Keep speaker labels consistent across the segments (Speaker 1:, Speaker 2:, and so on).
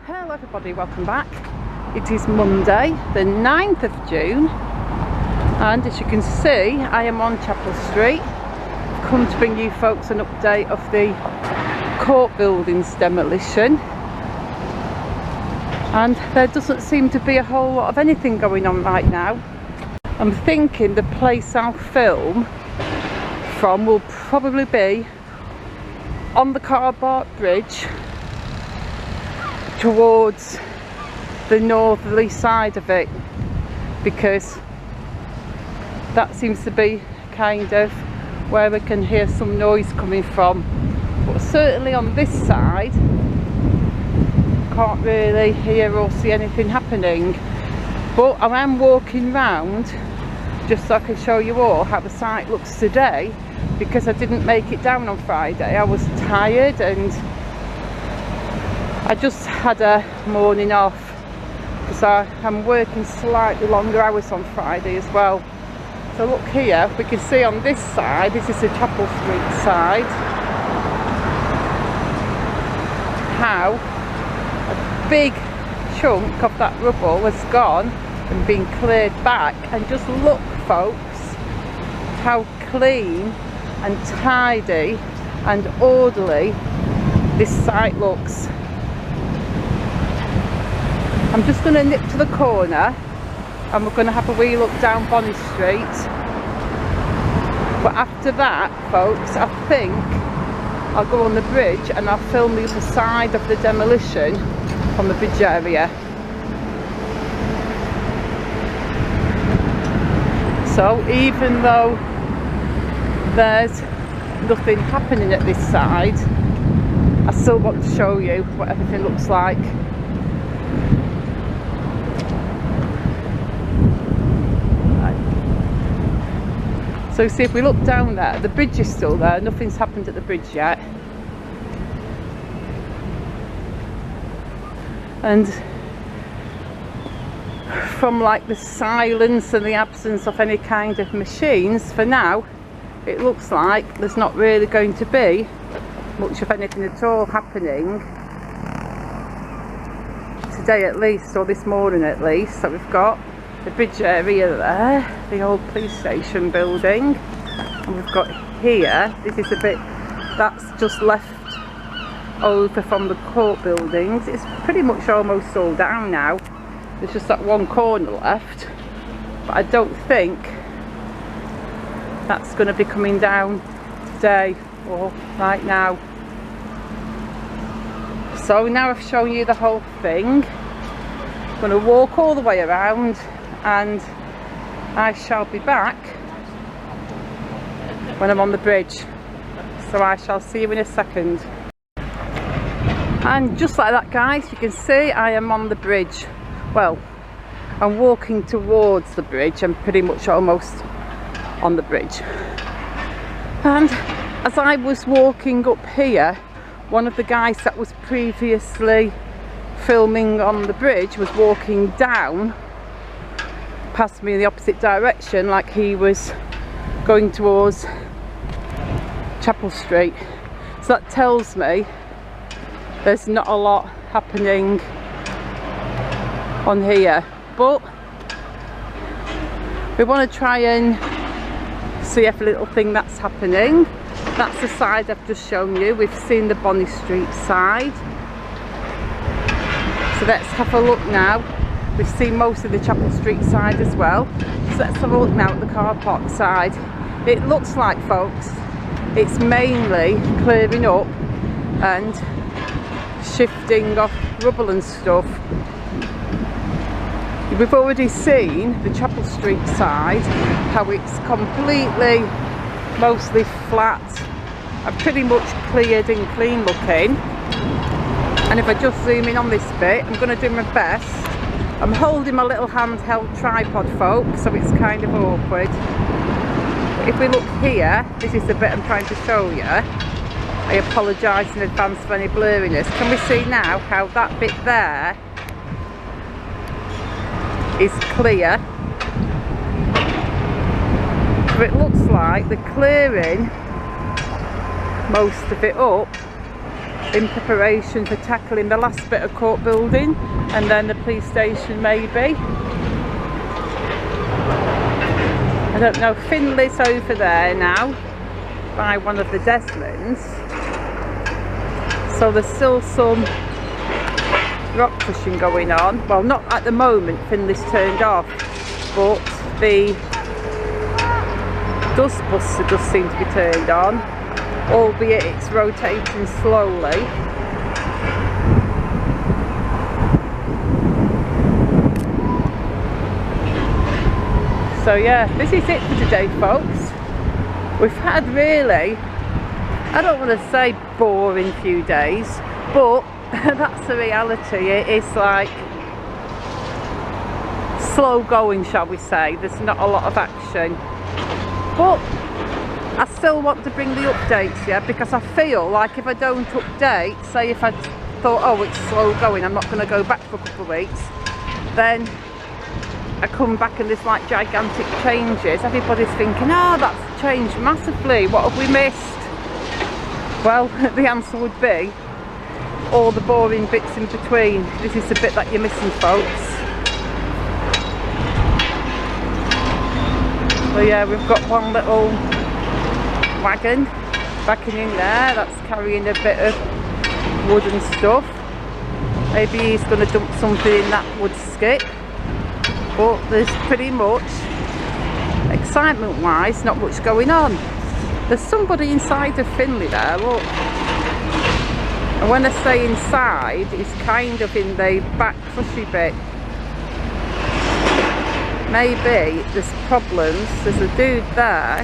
Speaker 1: Hello everybody, welcome back. It is Monday the 9th of June and as you can see I am on Chapel Street. I've come to bring you folks an update of the court building's demolition, and there doesn't seem to be a whole lot of anything going on right now. I'm thinking the place I'll film from will probably be on the Thornber Bridge towards the northerly side of it, because that seems to be kind of where we can hear some noise coming from. But certainly on this side can't really hear or see anything happening. But I am walking round just so I can show you all how the site looks today, because I didn't make it down on Friday. I was tired and I just had a morning off because I'm working slightly longer hours on Friday as well. So look here, we can see on this side, this is the Chapel Street side, how a big chunk of that rubble has gone and been cleared back. And just look folks, how clean and tidy and orderly this site looks. I'm just going to nip to the corner and we're going to have a wee look down Bonny Street. But after that folks, I think I'll go on the bridge and I'll film the other side of the demolition from the bridge area. So even though there's nothing happening at this side, I still want to show you what everything looks like. So see, if we look down there, the bridge is still there, nothing's happened at the bridge yet. And from like the silence and the absence of any kind of machines, for now, it looks like there's not really going to be much of anything at all happening today at least, or this morning at least. So we've got the bridge area there, the old police station building, and we've got here, this is a bit that's just left over from the court buildings. It's pretty much almost all down now. There's just that one corner left, but I don't think that's going to be coming down today or right now. So now I've shown you the whole thing, I'm going to walk all the way around and I shall be back when I'm on the bridge. So I shall see you in a second. And just like that guys, you can see I am on the bridge. Well, I'm walking towards the bridge. I'm pretty much almost on the bridge. And as I was walking up here, one of the guys that was previously filming on the bridge was walking down past me in the opposite direction, like he was going towards Chapel Street. So that tells me there's not a lot happening on here, but we want to try and see every little thing that's happening. That's the side I've just shown you. We've seen the Bonny Street side, so let's have a look now. We've seen most of the Chapel Street side as well, so let's have a look now at the car park side. It looks like folks, it's mainly clearing up and shifting off rubble and stuff. We've already seen the Chapel Street side, how it's completely, mostly flat and pretty much cleared and clean looking. And if I just zoom in on this bit, I'm going to do my best. I'm holding my little handheld tripod folks, so it's kind of awkward. But if we look here, this is the bit I'm trying to show you. I apologise in advance for any blurriness. Can we see now how that bit there is clear? So it looks like they're clearing most of it up in preparation for tackling the last bit of court building and then the police station maybe. I don't know, Finley's over there now by one of the Deslins, so there's still some rock crushing going on. Well, not at the moment, Finley's turned off, but the dust buster does seem to be turned on, albeit it's rotating slowly. So yeah, this is it for today, folks. We've had really, I don't want to say boring few days, but that's the reality. It's like slow going, shall we say. There's not a lot of action, but I still want to bring the updates, yeah, because I feel like if I don't update, say if I thought, oh, it's slow going, I'm not going to go back for a couple of weeks, then I come back and there's like gigantic changes. Everybody's thinking, oh, that's changed massively, what have we missed? Well, the answer would be all the boring bits in between. This is the bit that you're missing, folks. So yeah, we've got one little wagon backing in there that's carrying a bit of wood and stuff. Maybe he's going to dump something in that wood skip. But there's pretty much, excitement wise, not much going on. There's somebody inside of Finley there, look. And when I say inside, it's kind of in the back crushy bit. Maybe there's problems. There's a dude there.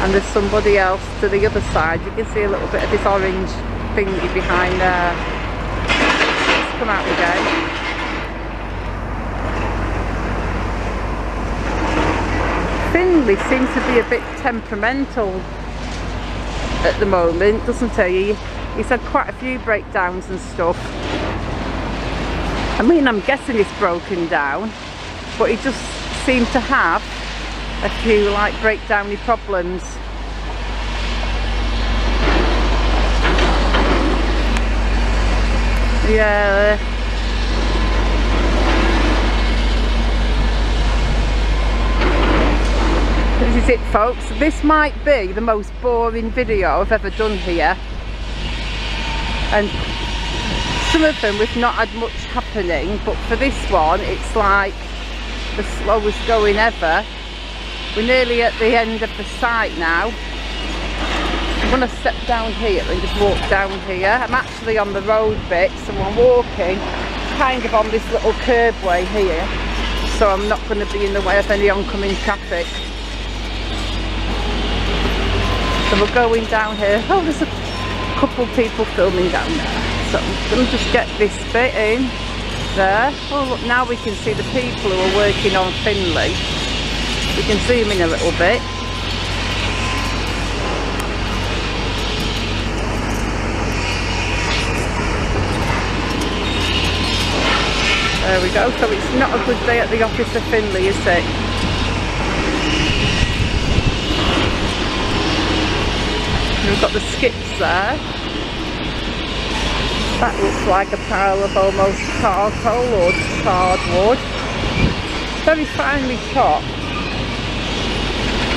Speaker 1: And there's somebody else to the other side. You can see a little bit of this orange thingy behind there. Come out again. Finley seems to be a bit temperamental at the moment, doesn't he? He's had quite a few breakdowns and stuff. I mean, I'm guessing it's broken down, but he just seemed to have a few like breakdowny problems. Yeah. This is it, folks. This might be the most boring video I've ever done here. And some of them we've not had much happening, but for this one it's like the slowest going ever. We're nearly at the end of the site now. I'm going to step down here and just walk down here. I'm actually on the road bit, so I'm walking kind of on this little curbway here, so I'm not going to be in the way of any oncoming traffic. So we're going down here. Oh, there's a couple of people filming down there, so I'm going to just get this bit in there. Oh look, now we can see the people who are working on Finley. We can zoom in a little bit. There we go, so it's not a good day at the office of Finley, is it? We've got the skips there. That looks like a pile of almost charcoal or charred wood. Very finely chopped.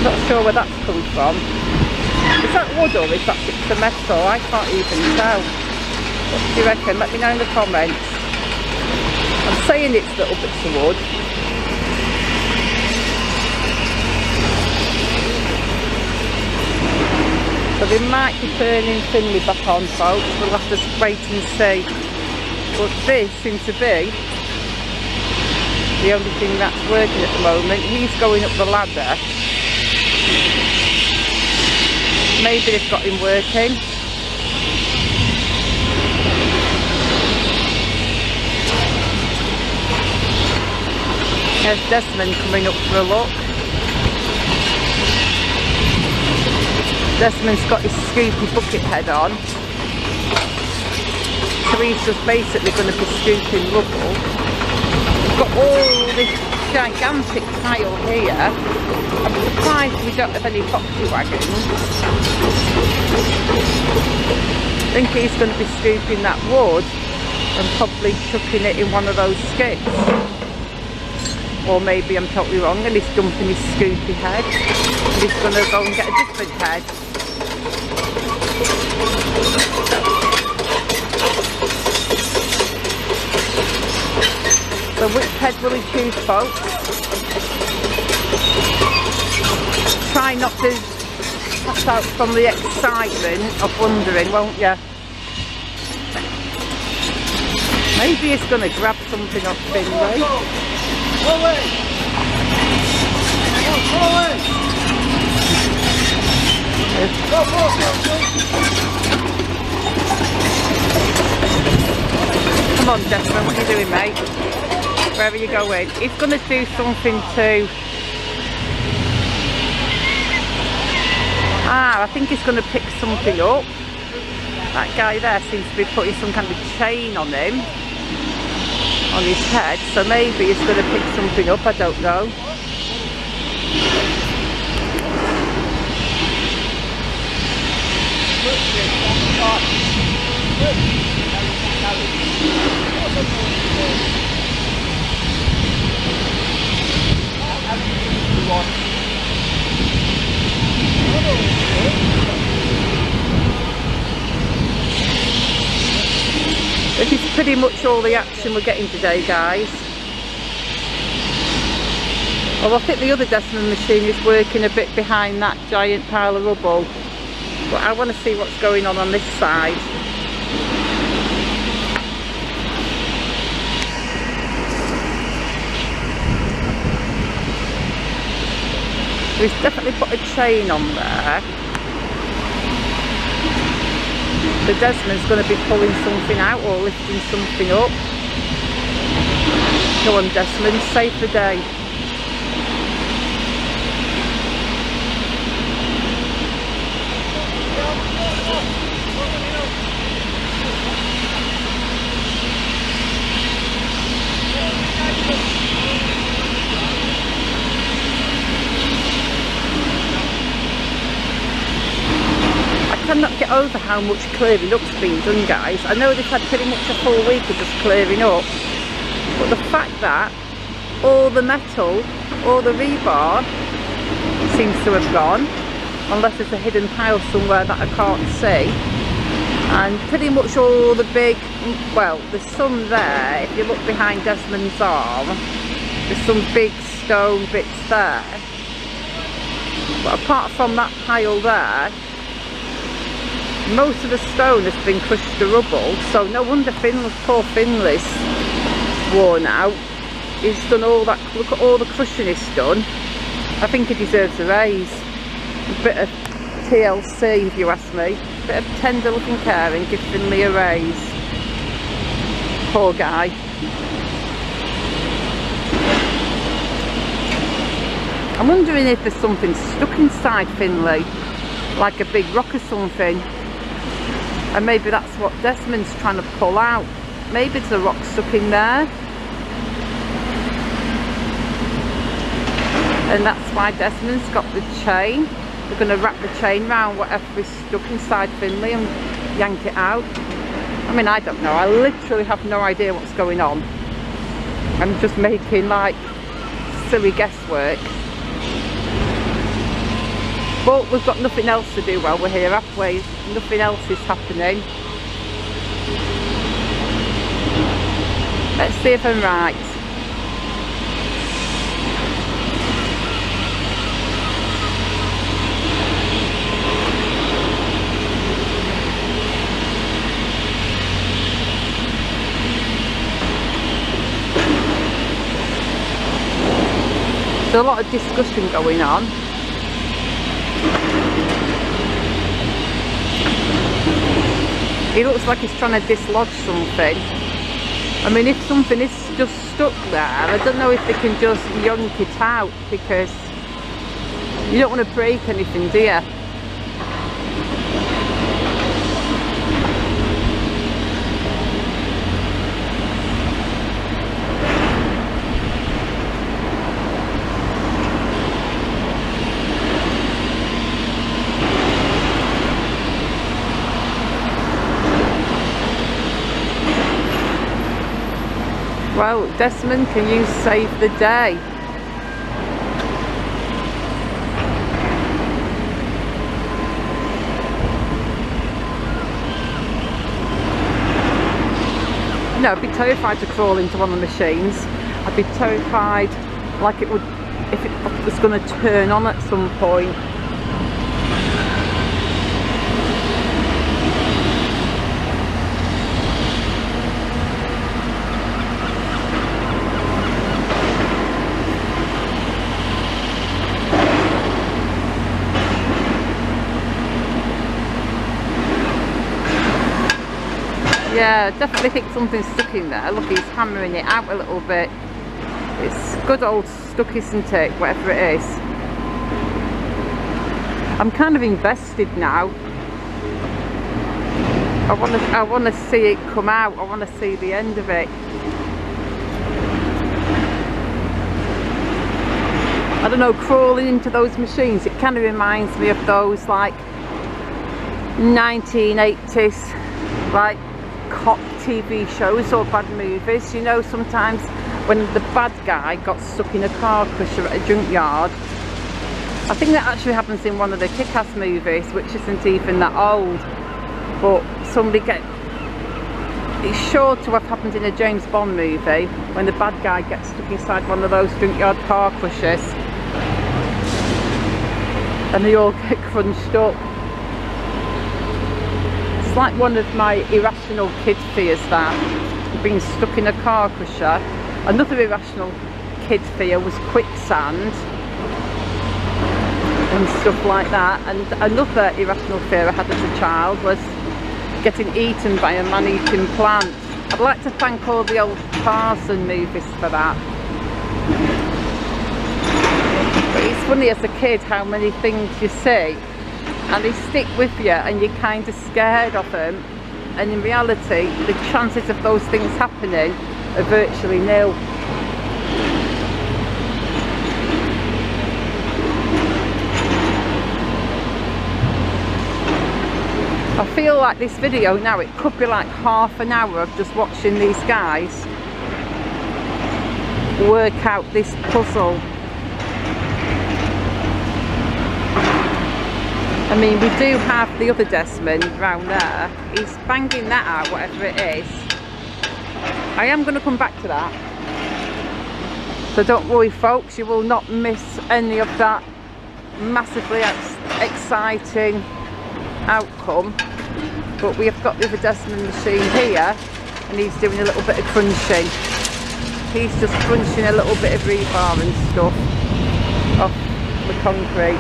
Speaker 1: Not sure where that's come from. Is that wood or is that bits of metal? I can't even tell. What do you reckon? Let me know in the comments. I'm saying it's little bits of wood. So they might be turning Finley back on, folks. We'll have to wait and see. But this seems to be the only thing that's working at the moment. He's going up the ladder. Maybe they've got him working. There's Desmond coming up for a look. Desmond's got his scoopy bucket head on. So he's just basically going to be scooping rubble. We've got all this gigantic pile here. I'm surprised we don't have any foxy wagons. I think he's going to be scooping that wood and probably chucking it in one of those skips. Or maybe I'm totally wrong and he's dumping his scoopy head and he's going to go and get a different head. So which head will he choose, folks? Try not to pass out from the excitement of wondering, won't you? Maybe he's going to grab something off Finlay.
Speaker 2: Go away! Go away!
Speaker 1: Come on, Desmond, what are you doing, mate? Where are you going? He's going to do something too. I think he's going to pick something up. That guy there seems to be putting some kind of chain on him, on his head, so maybe he's going to pick something up, I don't know. This is pretty much all the action we're getting today, guys. Well, I think the other decimal machine is working a bit behind that giant pile of rubble, but I want to see what's going on this side. He's definitely put a chain on there. The Desmond's going to be pulling something out or lifting something up. Go on, Desmond, save the day. I cannot get over how much clearing up's been done, guys. I know they've had pretty much a full week of just clearing up, but the fact that all the metal, all the rebar seems to have gone, unless there's a hidden pile somewhere that I can't see, and pretty much all the big, well, there's some there, if you look behind Desmond's arm, there's some big stone bits there, but apart from that pile there, most of the stone has been crushed to rubble, so no wonder poor Finlay's worn out. He's done all that, look at all the crushing he's done. I think he deserves a raise. A bit of TLC, if you ask me. A bit of tender looking care and give Finlay a raise. Poor guy. I'm wondering if there's something stuck inside Finlay, like a big rock or something. And maybe that's what Desmond's trying to pull out. Maybe there's a rock stuck in there. And that's why Desmond's got the chain. We're going to wrap the chain around whatever is stuck inside Finlay and yank it out. I mean, I don't know. I literally have no idea what's going on. I'm just making like silly guesswork. But we've got nothing else to do while we're here, have we? Nothing else is happening. Let's see if I'm right. There's a lot of discussion going on. He looks like he's trying to dislodge something. I mean, if something is just stuck there, I don't know if they can just yank it out, because you don't want to break anything, do you? Well, Desmond, can you save the day? No, I'd be terrified to crawl into one of the machines. I'd be terrified like it would, if it was going to turn on at some point. Yeah, I definitely think something's stuck in there. Look, he's hammering it out a little bit. It's good old stuck, isn't it? Whatever it is. I'm kind of invested now. I want to see it come out. I want to see the end of it. I don't know, crawling into those machines, it kind of reminds me of those like 1980s like cop TV shows or bad movies. You know, sometimes when the bad guy got stuck in a car crusher at a junkyard. I think that actually happens in one of the Kick-Ass movies, which isn't even that old, but it's sure to have happened in a James Bond movie when the bad guy gets stuck inside one of those junkyard car crushers and they all get crunched up. It's like one of my irrational kid fears, that being stuck in a car crusher. Another irrational kid fear was quicksand and stuff like that. And another irrational fear I had as a child was getting eaten by a man-eating plant. I'd like to thank all the old Tarzan movies for that. But it's funny as a kid how many things you see and they stick with you and you're kind of scared of them, and in reality the chances of those things happening are virtually nil. I feel like this video now, it could be like half an hour of just watching these guys work out this puzzle. I mean, we do have the other Desmond round there. He's banging that out, whatever it is. I am going to come back to that. So don't worry folks, you will not miss any of that massively exciting outcome. But we have got the other Desmond machine here and he's doing a little bit of crunching. He's just crunching a little bit of rebar and stuff off the concrete.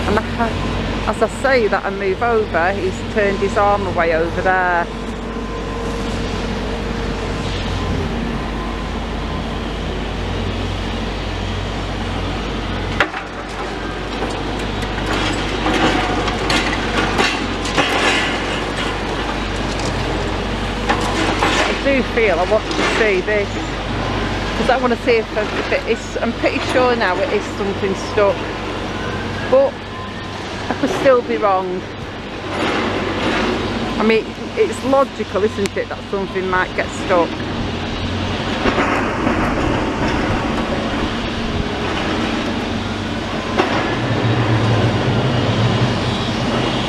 Speaker 1: And as I say that and move over, he's turned his arm away over there. I do feel I want to see this, because I want to see if it is. I'm pretty sure now it is something stuck, but I could still be wrong. I mean, it's logical, isn't it, that something might get stuck.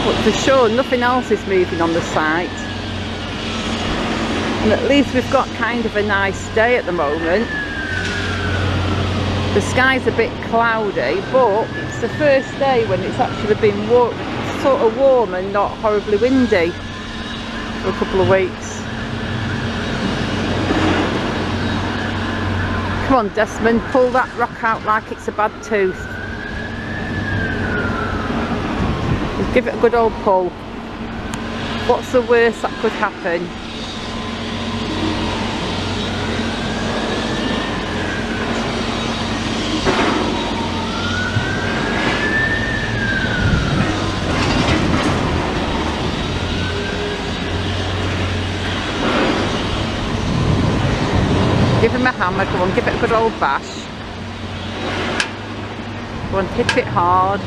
Speaker 1: But for sure, nothing else is moving on the site. And at least we've got kind of a nice day at the moment. The sky's a bit cloudy, but it's the first day when it's actually been sort of warm and not horribly windy for a couple of weeks. Come on Desmond, pull that rock out like it's a bad tooth. Just give it a good old pull. What's the worst that could happen? Give him a hammer, go on, give it a good old bash. Go on, hit it hard.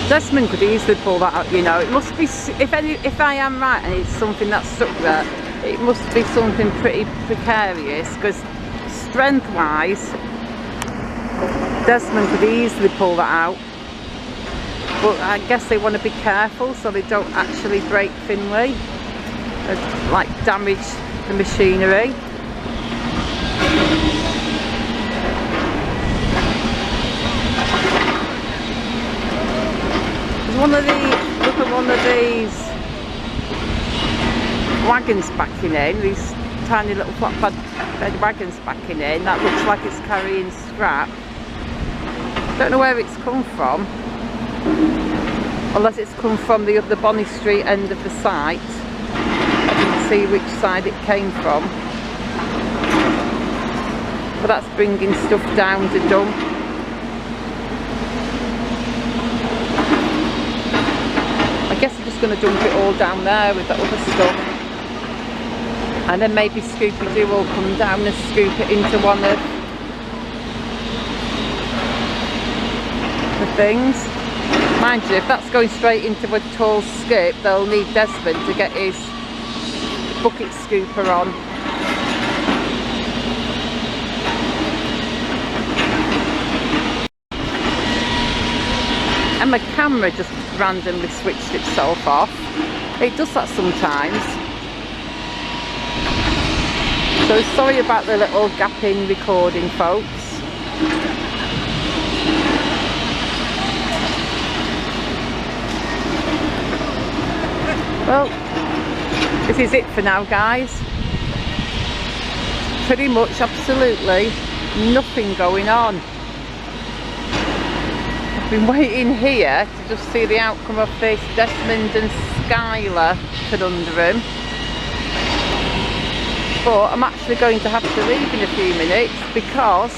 Speaker 1: Desmond could easily pull that out, you know. It must be, if I am right and it's something that's stuck there, it must be something pretty precarious, because strength wise Desmond could easily pull that out, but I guess they want to be careful so they don't actually break Finley, like damage the machinery. Look at one of these wagons backing in, these tiny little flatbed wagons backing in, that looks like it's carrying scrap. Don't know where it's come from, unless it's come from the Bonny Street end of the site. I didn't see which side it came from, but that's bringing stuff down to dump. I guess I'm just going to dump it all down there with the other stuff, and then maybe Scooby-Doo will come down and scoop it into one of the things. Mind you, if that's going straight into a tall skip, they'll need Desmond to get his bucket scooper on. And my camera just randomly switched itself off. It does that sometimes. So sorry about the little gap in recording, folks. Well, this is it for now, guys. Pretty much absolutely nothing going on. Been waiting here to just see the outcome of this Desmond and Skylar conundrum, but I'm actually going to have to leave in a few minutes because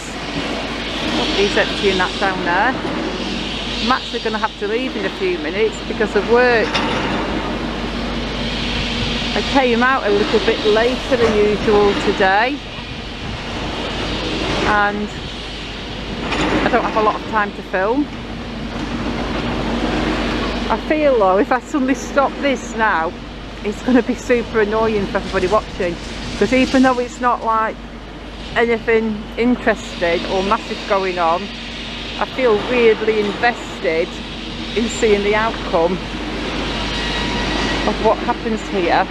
Speaker 1: he's emptying that down there. I'm actually going to have to leave in a few minutes because of work. I came out a little bit later than usual today, and I don't have a lot of time to film. I feel though, if I suddenly stop this now, it's going to be super annoying for everybody watching, because even though it's not like anything interesting or massive going on, I feel weirdly invested in seeing the outcome of what happens here.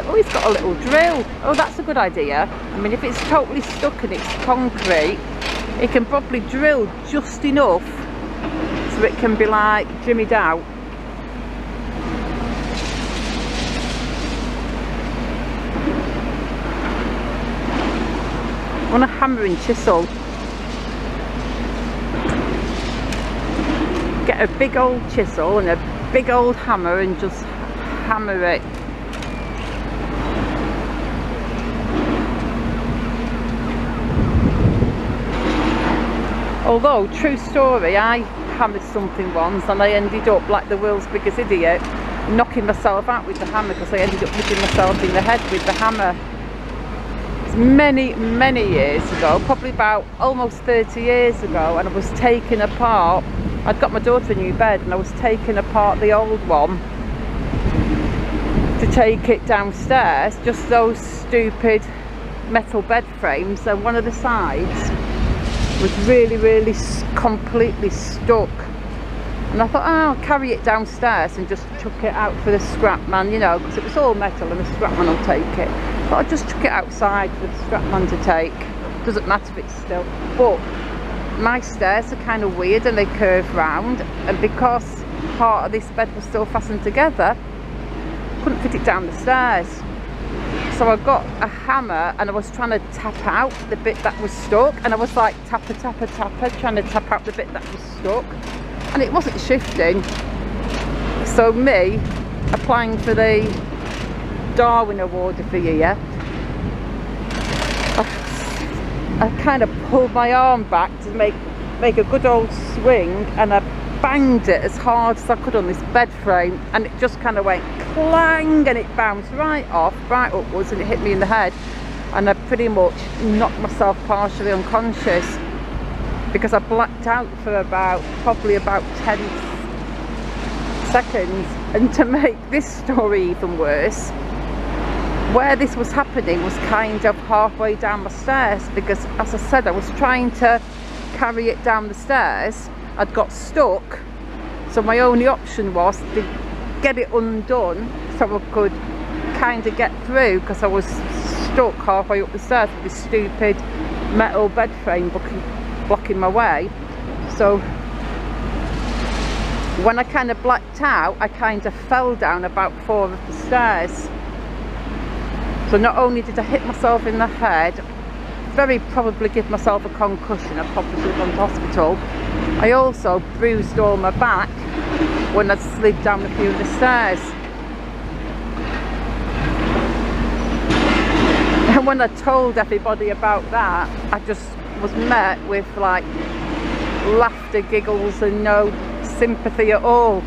Speaker 1: Oh, he's got a little drill. Oh, that's a good idea. I mean, if it's totally stuck and it's concrete, it can probably drill just enough so it can be like jimmied out. I want a hammer and chisel. Get a big old chisel and a big old hammer and just hammer it. Although, true story, I hammered something once and I ended up like the world's biggest idiot, knocking myself out with the hammer because I ended up hitting myself in the head with the hammer. It's many years ago, probably about almost 30 years ago, and I was taking apart, I'd got my daughter a new bed and I was taking apart the old one to take it downstairs, just those stupid metal bed frames, and one of the sides was really completely stuck, and I thought, oh, I'll carry it downstairs and just chuck it out for the scrap man, you know, because it was all metal and the scrap man will take it. But I'll just chuck it outside for the scrap man to take. Doesn't matter if it's still. But my stairs are kind of weird and they curve round, and because part of this bed was still fastened together, couldn't fit it down the stairs. So I got a hammer and I was trying to tap out the bit that was stuck, and I was like tapper trying to tap out the bit that was stuck, and it wasn't shifting. So me applying for the Darwin Award of the year, I kind of pulled my arm back to make a good old swing, and I banged it as hard as I could on this bed frame, and it just kind of went clang, and it bounced right off, right upwards, and it hit me in the head, and I pretty much knocked myself partially unconscious because I blacked out for probably about 10 seconds. And to make this story even worse, where this was happening was kind of halfway down the stairs, because as I said, I was trying to carry it down the stairs. I'd got stuck, so my only option was to get it undone so I could kind of get through, because I was stuck halfway up the stairs with this stupid metal bed frame blocking my way. So when I kind of blacked out, I kind of fell down about 4 of the stairs. So not only did I hit myself in the head, very probably give myself a concussion, I probably should have gone to hospital, I also bruised all my back when I slid down a few of the stairs. And when I told everybody about that, I just was met with like laughter, giggles, and no sympathy at all.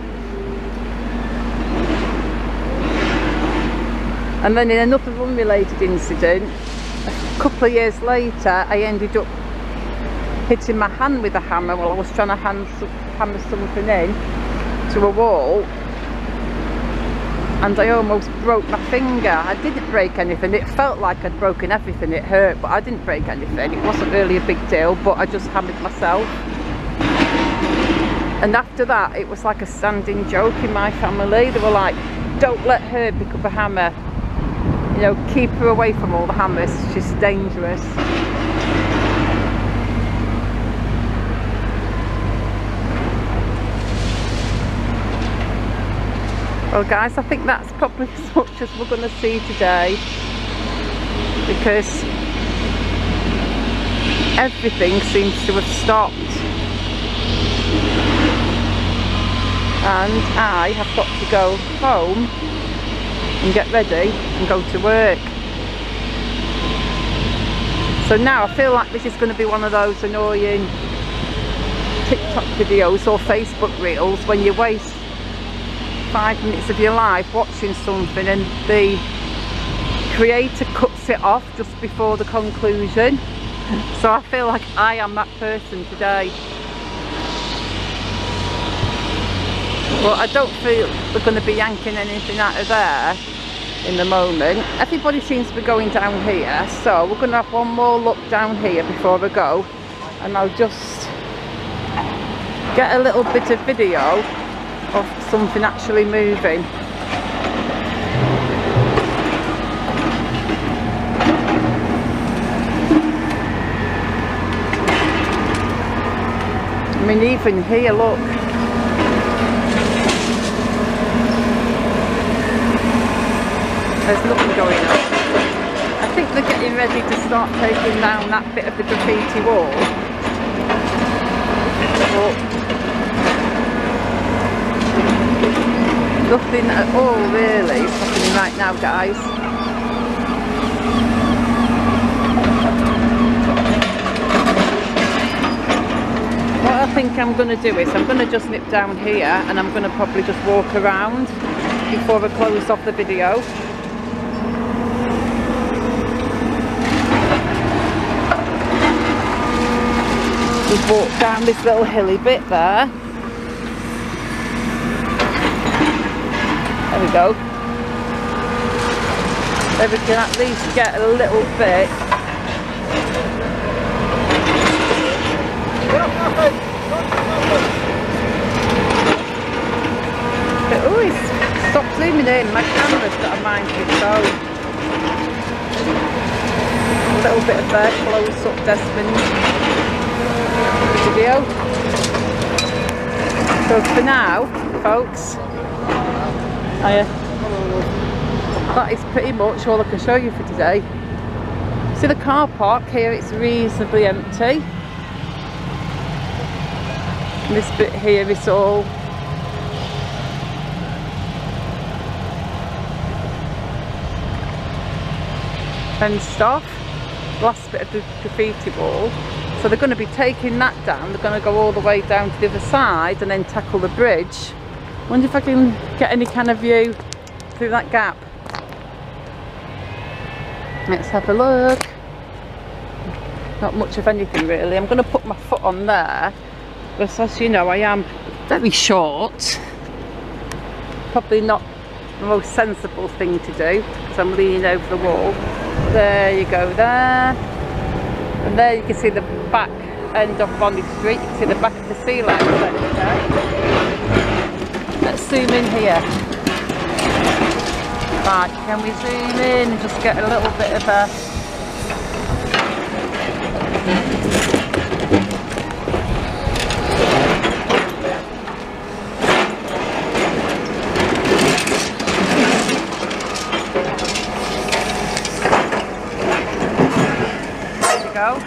Speaker 1: And then in another unrelated incident, a couple of years later, I ended up hitting my hand with a hammer while I was trying to hammer something in to a wall, and I almost broke my finger. I didn't break anything. It felt like I'd broken everything. It hurt, but I didn't break anything. It wasn't really a big deal, but I just hammered myself. And after that, it was like a standing joke in my family. They were like, don't let her pick up a hammer. You know, keep her away from all the hammers. She's dangerous. Well guys, I think that's probably as much as we're going to see today, because everything seems to have stopped, and I have got to go home and get ready and go to work. So now I feel like this is going to be one of those annoying TikTok videos or Facebook reels when you waste 5 minutes of your life watching something and the creator cuts it off just before the conclusion. So I feel like I am that person today. But I don't feel we're going to be yanking anything out of there in the moment. Everybody seems to be going down here, so we're going to have one more look down here before we go, and I'll just get a little bit of video of something actually moving. I mean, even here, look. There's nothing going on. I think they're getting ready to start taking down that bit of the graffiti wall. But nothing at all really is happening right now, guys. What I think I'm going to do is I'm going to just nip down here, and I'm going to probably just walk around before I close off the video. We've walked down this little hilly bit there. There we go. There we can at least get a little bit. Oh, it's stopped zooming in. My camera's got a mind of its own. A little bit of their close up Desmond video. So for now, folks, that is pretty much all I can show you for today. See the car park here, it's reasonably empty. And this bit here is all fenced off. Last bit of the graffiti wall. It's So they're going to be taking that down. They're going to go all the way down to the other side and then tackle the bridge. Wonder if I can get any kind of view through that gap. Let's have a look. Not much of anything really. I'm going to put my foot on there, because as you know I am very short. Probably not the most sensible thing to do, because I'm leaning over the wall. There you go there. And there you can see the back end of Bonny Street. You can see the back of the sea lights there. Let's zoom in here. Right, can we zoom in and just get a little bit of a... There we go.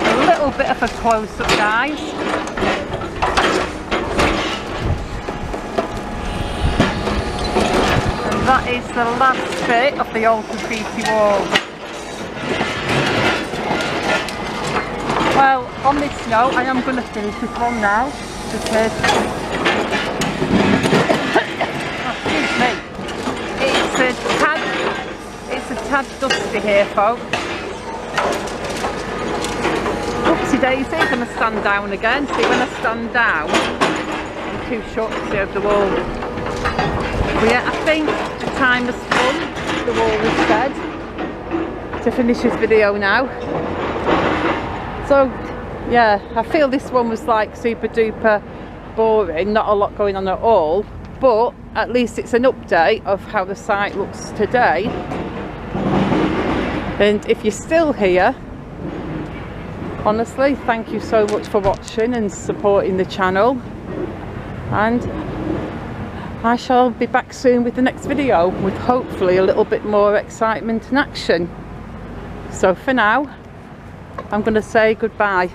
Speaker 1: A little bit of a close-up, guys. That is the last bit of the old graffiti wall. Well, on this note, I am going to finish this one now, because excuse me, it's a tad dusty here, folks. Oopsie daisy, I'm going to stand down again. See, when I stand down, I'm too short to see over the wall. But yeah, I think the time has come, the wall is said, to finish this video now. So yeah, I feel this one was like super duper boring, not a lot going on at all, but at least it's an update of how the site looks today. And if you're still here, honestly, thank you so much for watching and supporting the channel, and I shall be back soon with the next video with hopefully a little bit more excitement and action. So for now, I'm going to say goodbye.